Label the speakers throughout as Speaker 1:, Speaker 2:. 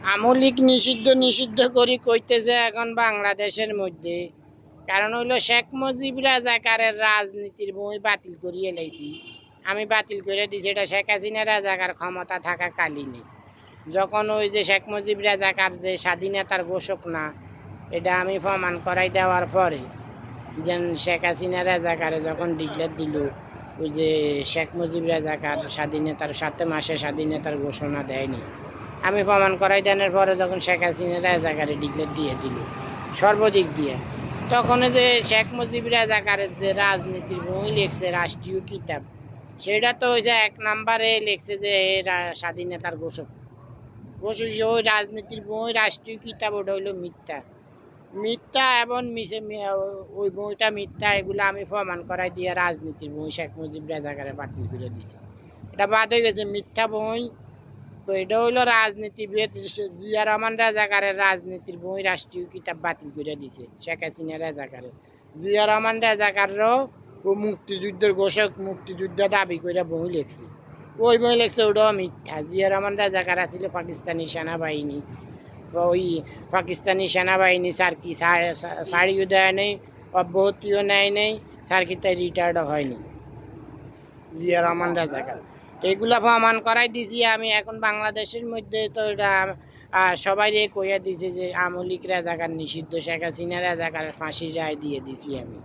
Speaker 1: আমলিক নিষিদ্ধ নিষিদ্ধ করি কইতেছে এখন বাংলাদেশের মধ্যে। কারণ হইলো শেখ মুজিব রাজাকারের রাজনীতির বই বাতিল করিয়ে লাইছি। আমি বাতিল করে দিছি, এটা শেখ হাসিনা রাজাকার ক্ষমতা থাকা কালীনে। যখন ওই যে শেখ মুজিব রাজাকার যে স্বাধীনতার ঘোষক না, এটা আমি প্রমাণ করাই দেওয়ার পরে যেন শেখ হাসিনা রাজাকারে যখন ডিক্লেয়ার দিল, ওই যে শেখ মুজিব রাজাকার স্বাধীনতার 7 মাসে স্বাধীনতার ঘোষণা দেয়নি, আমি প্রমাণ করাই দেওয়ার পরে যখন শেখ হাসিনা রাজাকারে ডিক্লেয়ার দিয়ে দিল সর্বদিক দিয়ে, তখন যে শেখ মুজিব রাজাকারের যে রাজনীতির বই লিখছে রাষ্ট্রীয় কিতাব, সেটা তো ওই যে 1 নম্বরে লিখছে যে স্বাধীনতার ঘোষক। ওই রাজনীতির বই রাষ্ট্রীয় কিতাব, ওটা হইলো মিথ্যা। মিথ্যা এবং ওই বইটা মিথ্যা, এগুলো আমি প্রমাণ করাই দিয়ে রাজনীতির বই শেখ মুজিব রাজাকারে বাতিল করে দিয়েছে। এটা বাদ হয়ে গেছে মিথ্যা বই। তো এটা হইলো রাজনীতিবিদ জিয়া রহমান রাজাকারের রাজনীতির বই রাষ্ট্রীয় কিতাব বাতিল করে দিছে শেখ হাসিনা রাজাকারের। জিয়া রহমান রাজাকারও ও মুক্তিযুদ্ধের ঘোষক, মুক্তিযুদ্ধ দাবি করে বই লিখছে। ওই বই লিখছে, ওটাও মিথ্যা। জিয়া রহমান রাজাকার ছিল পাকিস্তানি সেনাবাহিনী, ওই পাকিস্তানি সেনাবাহিনী স্যার কি সারিও দেয় নেই, অব্যাহতিও নেয় নেই, স্যার কি তাই রিটায়ার্ডও হয়নি জিয়া রহমান রাজাকার। এগুলা প্রমাণ করাই দিছি আমি। এখন বাংলাদেশের মধ্যে তো এটা সবাই কইয়া দিছে যে আমলিক রাজাকার নিষিদ্ধ, শেখ হাসিনা রাজাকারের ফাঁসির রায় দিয়ে দিছি আমি।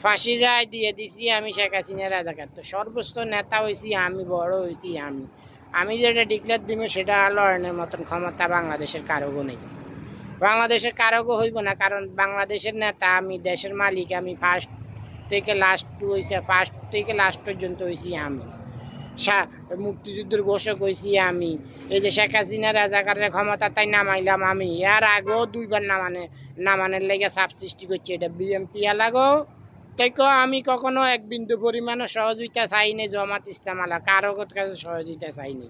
Speaker 1: ফাঁসির রায় দিয়ে দিছি আমি শেখ হাসিনা রাজাকার। তো সর্বোচ্চ নেতা হয়েছি আমি, বড় হয়েছি আমি। আমি যেটা ডিক্লেয়ার দিব সেটা লড়নের মতন ক্ষমতা বাংলাদেশের কারোগো নেই, বাংলাদেশের কারোগো হইব না। কারণ বাংলাদেশের নেতা আমি, দেশের মালিক আমি। ফার্স্ট থেকে লাস্ট পর্যন্ত হয়েছি আমি। মুক্তিযুদ্ধের ঘোষক হয়েছি আমি। এই যে শেখ হাসিনা রাজাকারের ক্ষমতা তাই নামাইলাম আমি। এর আগেও 2বার নামানের লেগে চাপ সৃষ্টি করছি, এটা বিএমপি এলাকাও। তাই আমি কখনো 1 বিন্দু পরিমাণও সহযোগিতা চাইনি জামাত ইসলাম আলা কারো কাছে সহযোগিতা চাইনি।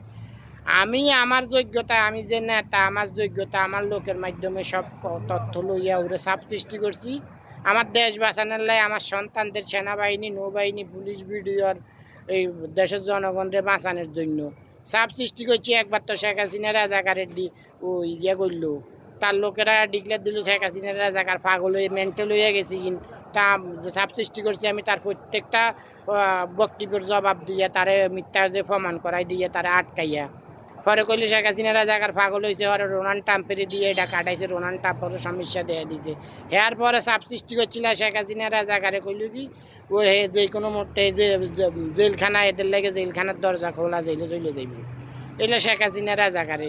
Speaker 1: আমি আমার যোগ্যতা, আমি যে নেতা, আমার যোগ্যতা আমার লোকের মাধ্যমে সব তথ্য লইয়া ওরে চাপ সৃষ্টি করছি। আমার দেশ বাঁচানোর লাই আমার সন্তানদের সেনাবাহিনী, নৌবাহিনী, পুলিশ, বিডিআর, এই দেশের জনগণের বাঁচানোর জন্য চাপ সৃষ্টি করছি। একবার তো শেখ হাসিনা রাজাকারের ওই ইয়ে করলো, তার লোকেরা ডিক্লেয়ার দিল শেখ হাসিনা রাজাকার পাগল হয়ে মেন্টাল হয়ে গেছি। কিন্তু তা যে চাপ সৃষ্টি করছি আমি, তার প্রত্যেকটা বক্তব্যের জবাব দিয়ে তারে মিথ্যা যে প্রমাণ করাই দিয়ে তারা আটকাইয়া পরে কইলে শেখ হাসিনা রাজাকার পাগল হয়েছে, ওরা রোনাল্ড ট্রাম্পের দিয়ে এটা কাটাইছে, রোনাল্ড ট্রাম্পেরও সমস্যা দিয়ে দিয়েছে। এর পরে চাপ সৃষ্টি করছিল শেখ হাসিনা রাজাকারে কইল কি ও যে কোনো মুহূর্তে যে জেলখানা, এদের লেগে জেলখানার দরজা খোলা, জেলে চলে যাইব। এগুলো শেখ হাসিনা রাজাকারে।